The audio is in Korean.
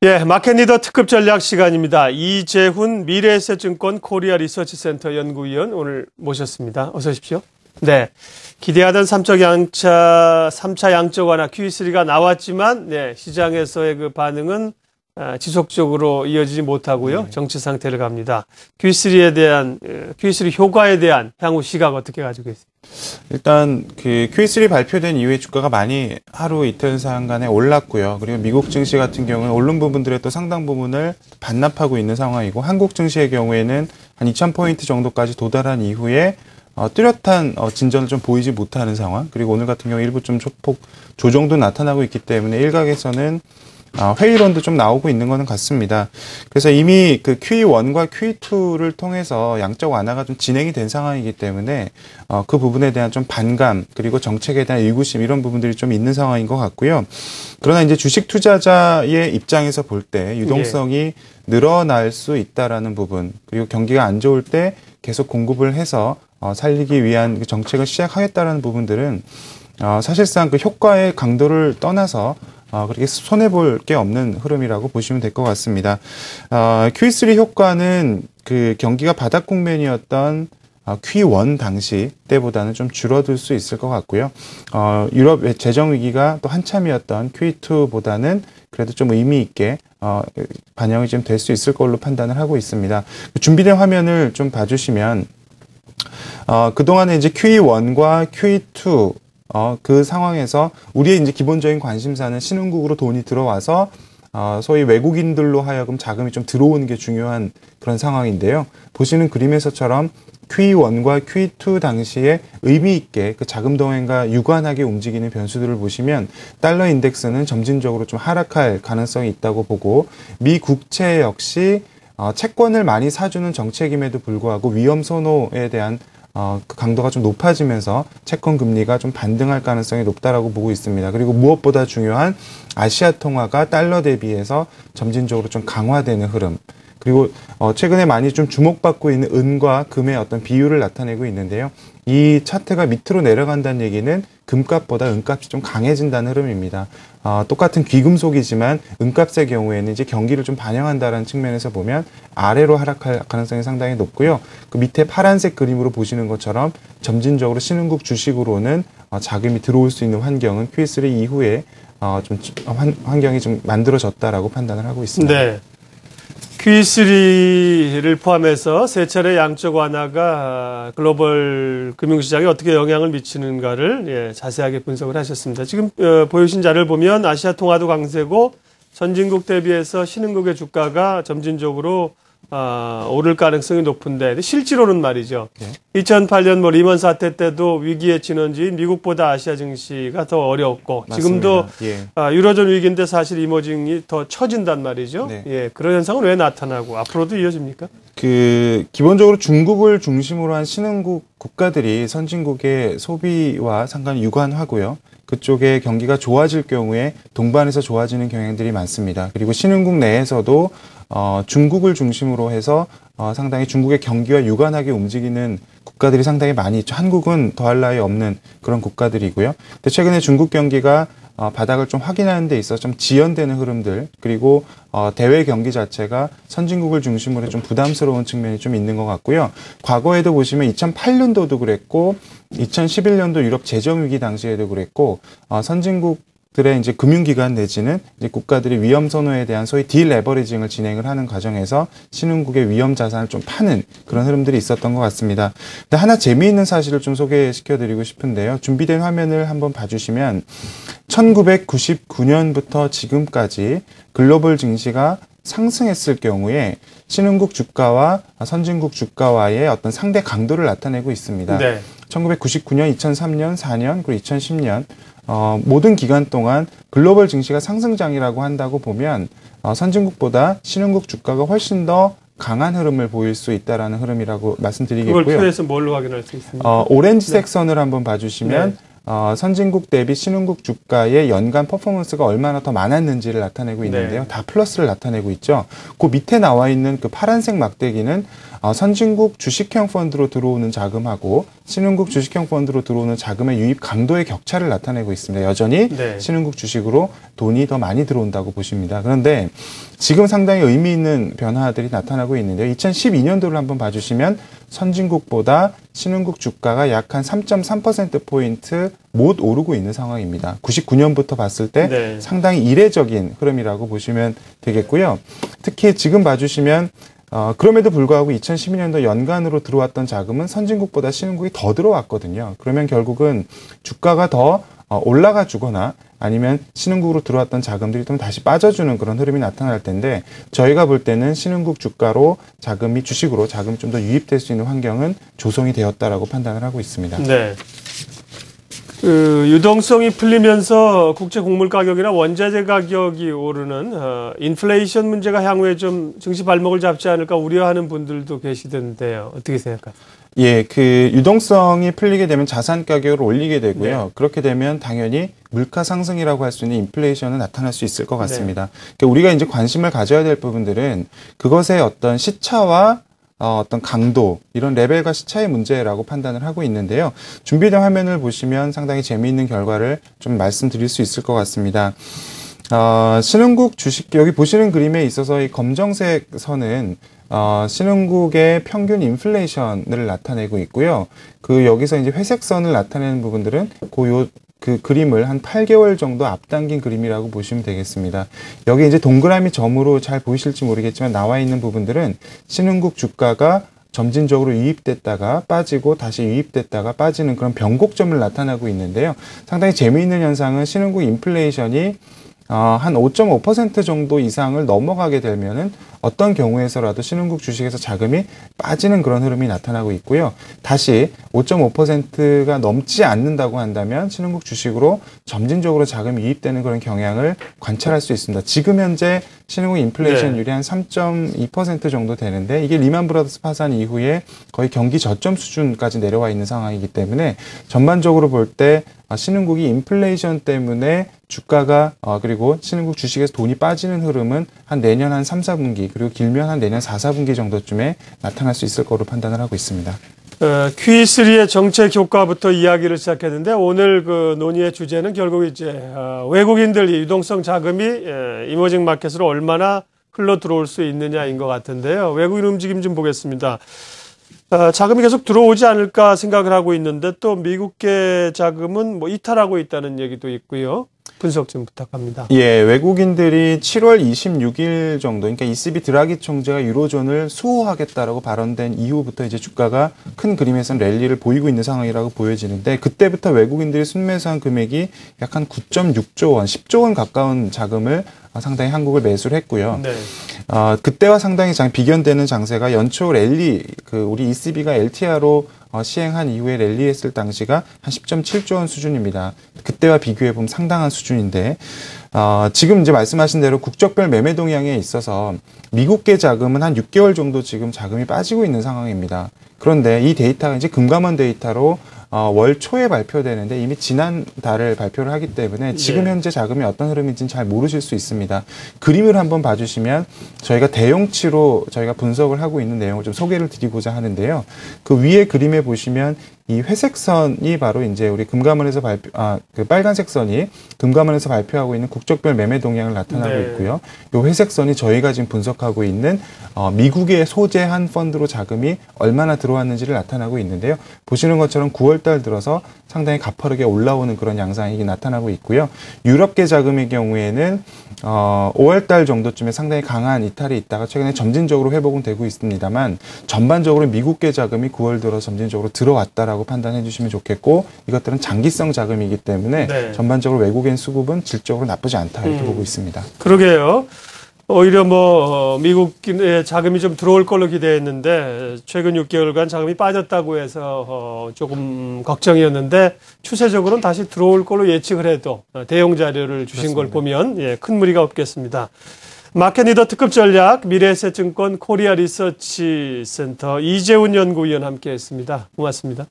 예, 마켓리더 특급 전략 시간입니다. 이재훈 미래에셋증권 코리아 리서치센터 연구위원 오늘 모셨습니다. 어서 오십시오. 네. 기대하던 3차 양적 완화 QE3가 나왔지만, 네, 시장에서의 그 반응은 지속적으로 이어지지 못하고요. 정치 상태를 갑니다. QE3 효과에 대한 향후 시각 어떻게 가지고 계세요? 일단 그 QE3 발표된 이후에 주가가 많이 하루 이틀 상간에 올랐고요. 그리고 미국 증시 같은 경우는 오른 부분들의 또 상당 부분을 반납하고 있는 상황이고, 한국 증시의 경우에는 한 2,000포인트 정도까지 도달한 이후에 뚜렷한 진전을 좀 보이지 못하는 상황. 그리고 오늘 같은 경우 일부 좀 조폭 조정도 나타나고 있기 때문에 일각에서는 회의론도 좀 나오고 있는 거는 같습니다. 그래서 이미 그 QE1과 QE2를 통해서 양적 완화가 좀 진행이 된 상황이기 때문에 그 부분에 대한 좀 반감, 그리고 정책에 대한 의구심, 이런 부분들이 좀 있는 상황인 것 같고요. 그러나 이제 주식 투자자의 입장에서 볼 때 유동성이 늘어날 수 있다라는 부분, 그리고 경기가 안 좋을 때 계속 공급을 해서 살리기 위한 정책을 시작하겠다라는 부분들은 사실상 그 효과의 강도를 떠나서 그렇게 손해볼 게 없는 흐름이라고 보시면 될 것 같습니다. QE3 효과는 그 경기가 바닥 국면이었던 QE1 당시 때보다는 좀 줄어들 수 있을 것 같고요. 유럽 재정 위기가 또 한참이었던 QE2보다는 그래도 좀 의미 있게 반영이 좀 될 수 있을 걸로 판단을 하고 있습니다. 준비된 화면을 좀 봐주시면 그동안에 이제 QE1과 QE2 그 상황에서 우리의 이제 기본적인 관심사는 신흥국으로 돈이 들어와서 소위 외국인들로 하여금 자금이 좀 들어오는 게 중요한 그런 상황인데요. 보시는 그림에서처럼 QE1과 QE2 당시에 의미 있게 그 자금 동행과 유관하게 움직이는 변수들을 보시면 달러 인덱스는 점진적으로 좀 하락할 가능성이 있다고 보고, 미 국채 역시 채권을 많이 사주는 정책임에도 불구하고 위험 선호에 대한 그 강도가 좀 높아지면서 채권 금리가 좀 반등할 가능성이 높다라고 보고 있습니다. 그리고 무엇보다 중요한 아시아 통화가 달러 대비해서 점진적으로 좀 강화되는 흐름. 그리고 최근에 많이 좀 주목받고 있는 은과 금의 어떤 비율을 나타내고 있는데요. 이 차트가 밑으로 내려간다는 얘기는 금값보다 은값이 좀 강해진다는 흐름입니다. 똑같은 귀금속이지만 은값의 경우에는 이제 경기를 좀 반영한다는 측면에서 보면 아래로 하락할 가능성이 상당히 높고요. 그 밑에 파란색 그림으로 보시는 것처럼 점진적으로 신흥국 주식으로는 자금이 들어올 수 있는 환경은 QE3 이후에 좀 환경이 좀 만들어졌다라고 판단을 하고 있습니다. 네. QE3를 포함해서 세 차례 양적 완화가 글로벌 금융시장에 어떻게 영향을 미치는가를 자세하게 분석을 하셨습니다. 지금 보여주신 자료를 보면 아시아 통화도 강세고 선진국 대비해서 신흥국의 주가가 점진적으로 오를 가능성이 높은데, 실제로는 말이죠. 2008년 리먼 사태 때도 위기의 진원지인 미국보다 아시아 증시가 더 어려웠고, 맞습니다. 지금도 유로존 위기인데 사실 이머징이 더 처진단 말이죠. 네. 예, 그런 현상은 왜 나타나고 앞으로도 이어집니까? 기본적으로 중국을 중심으로 한 신흥국 국가들이 선진국의 소비와 상당히 유관하고요. 그쪽에 경기가 좋아질 경우에 동반해서 좋아지는 경향들이 많습니다. 그리고 신흥국 내에서도 중국을 중심으로 해서 상당히 중국의 경기와 유관하게 움직이는 국가들이 상당히 많이 있죠. 한국은 더할 나위 없는 그런 국가들이고요. 근데 최근에 중국 경기가 바닥을 좀 확인하는 데 있어서 좀 지연되는 흐름들, 그리고 대외 경기 자체가 선진국을 중심으로 좀 부담스러운 측면이 좀 있는 것 같고요. 과거에도 보시면 2008년도도 그랬고 2011년도 유럽 재정 위기 당시에도 그랬고 선진국들의 이제 금융기관 내지는 이제 국가들이 위험 선호에 대한 소위 딜레버리징을 진행을 하는 과정에서 신흥국의 위험 자산을 좀 파는 그런 흐름들이 있었던 것 같습니다. 근데 하나 재미있는 사실을 좀 소개시켜드리고 싶은데요. 준비된 화면을 한번 봐주시면 1999년부터 지금까지 글로벌 증시가 상승했을 경우에 신흥국 주가와 선진국 주가와의 어떤 상대 강도를 나타내고 있습니다. 네. 1999년, 2003년, 4년, 그리고 2010년 모든 기간 동안 글로벌 증시가 상승장이라고 한다고 보면 선진국보다 신흥국 주가가 훨씬 더 강한 흐름을 보일 수 있다라는 흐름이라고 말씀드리겠고요. 그걸 표에서 뭘로 확인할 수 있습니까? 오렌지색 선을 한번 봐주시면 선진국 대비 신흥국 주가의 연간 퍼포먼스가 얼마나 더 많았는지를 나타내고 있는데요. 네. 다 플러스를 나타내고 있죠. 그 밑에 나와 있는 그 파란색 막대기는 선진국 주식형 펀드로 들어오는 자금하고 신흥국 주식형 펀드로 들어오는 자금의 유입 강도의 격차를 나타내고 있습니다. 여전히 네. 신흥국 주식으로 돈이 더 많이 들어온다고 보십니다. 그런데 지금 상당히 의미 있는 변화들이 나타나고 있는데요. 2012년도를 한번 봐주시면 선진국보다 신흥국 주가가 약 한 3.3%포인트 못 오르고 있는 상황입니다. 99년부터 봤을 때 네. 상당히 이례적인 흐름이라고 보시면 되겠고요. 특히 지금 봐주시면 그럼에도 불구하고 2012년도 연간으로 들어왔던 자금은 선진국보다 신흥국이 더 들어왔거든요. 그러면 결국은 주가가 더 올라가 주거나 아니면 신흥국으로 들어왔던 자금들이 좀 다시 빠져주는 그런 흐름이 나타날 텐데 저희가 볼 때는 신흥국 주가로 자금이 주식으로 자금이 좀 더 유입될 수 있는 환경은 조성이 되었다라고 판단을 하고 있습니다. 네. 그 유동성이 풀리면서 국제 곡물 가격이나 원자재 가격이 오르는 인플레이션 문제가 향후에 좀 증시 발목을 잡지 않을까 우려하는 분들도 계시던데요. 어떻게 생각하세요? 예, 그 유동성이 풀리게 되면 자산 가격을 올리게 되고요. 네. 그렇게 되면 당연히 물가 상승이라고 할 수 있는 인플레이션은 나타날 수 있을 것 같습니다. 그러니까 우리가 이제 관심을 가져야 될 부분들은 그것의 어떤 시차와 어떤 강도, 이런 레벨과 시차의 문제라고 판단을 하고 있는데요. 준비된 화면을 보시면 상당히 재미있는 결과를 좀 말씀드릴 수 있을 것 같습니다. 신흥국 주식, 여기 보시는 그림에 있어서 이 검정색 선은 신흥국의 평균 인플레이션을 나타내고 있고요. 그 여기서 이제 회색 선을 나타내는 부분들은 그 그림을 한 8개월 정도 앞당긴 그림이라고 보시면 되겠습니다. 여기 이제 동그라미 점으로 잘 보이실지 모르겠지만 나와 있는 부분들은 신흥국 주가가 점진적으로 유입됐다가 빠지고 다시 유입됐다가 빠지는 그런 변곡점을 나타나고 있는데요. 상당히 재미있는 현상은 신흥국 인플레이션이 한 5.5% 정도 이상을 넘어가게 되면은 어떤 경우에서라도 신흥국 주식에서 자금이 빠지는 그런 흐름이 나타나고 있고요. 다시 5.5%가 넘지 않는다고 한다면 신흥국 주식으로 점진적으로 자금이 유입되는 그런 경향을 관찰할 수 있습니다. 지금 현재 신흥국 인플레이션율이 한 3.2% 정도 되는데 이게 리만 브라더스 파산 이후에 거의 경기 저점 수준까지 내려와 있는 상황이기 때문에 전반적으로 볼 때 신흥국이 인플레이션 때문에 주가가 그리고 신흥국 주식에서 돈이 빠지는 흐름은 한 내년 한 3, 4분기 그리고 길면 한 내년 4, 4분기 정도쯤에 나타날 수 있을 거로 판단을 하고 있습니다. Q3의 정책 효과부터 이야기를 시작했는데 오늘 그 논의의 주제는 결국 이제 외국인들이 유동성 자금이 이머징 마켓으로 얼마나 흘러 들어올 수 있느냐인 것 같은데요. 외국인 움직임 좀 보겠습니다. 자금이 계속 들어오지 않을까 생각을 하고 있는데 또 미국계 자금은 뭐 이탈하고 있다는 얘기도 있고요. 분석 좀 부탁합니다. 예, 외국인들이 7월 26일 정도, 그러니까 ECB 드라기 총재가 유로존을 수호하겠다라고 발언된 이후부터 이제 주가가 큰 그림에서는 랠리를 보이고 있는 상황이라고 보여지는데 그때부터 외국인들이 순매수한 금액이 약 한 9.6조 원, 10조 원 가까운 자금을 상당히 한국을 매수를 했고요. 네. 그때와 상당히 비견되는 장세가 연초 랠리, 우리 ECB가 LTR로 시행한 이후에 랠리했을 당시가 한 10.7조 원 수준입니다. 그때와 비교해보면 상당한 수준인데, 지금 이제 말씀하신 대로 국적별 매매 동향에 있어서 미국계 자금은 한 6개월 정도 지금 자금이 빠지고 있는 상황입니다. 그런데 이 데이터가 이제 금감원 데이터로 월 초에 발표되는데 이미 지난 달을 발표를 하기 때문에 지금 현재 자금이 어떤 흐름인지는 잘 모르실 수 있습니다. 그림을 한번 봐주시면 저희가 대용치로 저희가 분석을 하고 있는 내용을 좀 소개를 드리고자 하는데요. 그 위에 그림에 보시면 이 회색 선이 바로 이제 우리 금감원에서 그 빨간색 선이 금감원에서 발표하고 있는 국적별 매매 동향을 나타나고 있고요. 이 회색 선이 저희가 지금 분석하고 있는 미국에 소재한 펀드로 자금이 얼마나 들어왔는지를 나타나고 있는데요. 보시는 것처럼 9월달 들어서 상당히 가파르게 올라오는 그런 양상이 나타나고 있고요. 유럽계 자금의 경우에는 5월달 정도쯤에 상당히 강한 이탈이 있다가 최근에 점진적으로 회복은 되고 있습니다만 전반적으로 미국계 자금이 9월 들어 점진적으로 들어왔다라고 판단해 주시면 좋겠고 이것들은 장기성 자금이기 때문에 전반적으로 외국인 수급은 질적으로 나쁘지 않다 이렇게 보고 있습니다. 그러게요. 오히려 미국의 자금이 좀 들어올 걸로 기대했는데 최근 6개월간 자금이 빠졌다고 해서 조금 걱정이었는데 추세적으로는 다시 들어올 걸로 예측을 해도 대용 자료를 주신 걸 보면 큰 무리가 없겠습니다. 마켓 리더 특급 전략 미래에셋증권 코리아 리서치 센터 이재훈 연구위원 함께했습니다. 고맙습니다.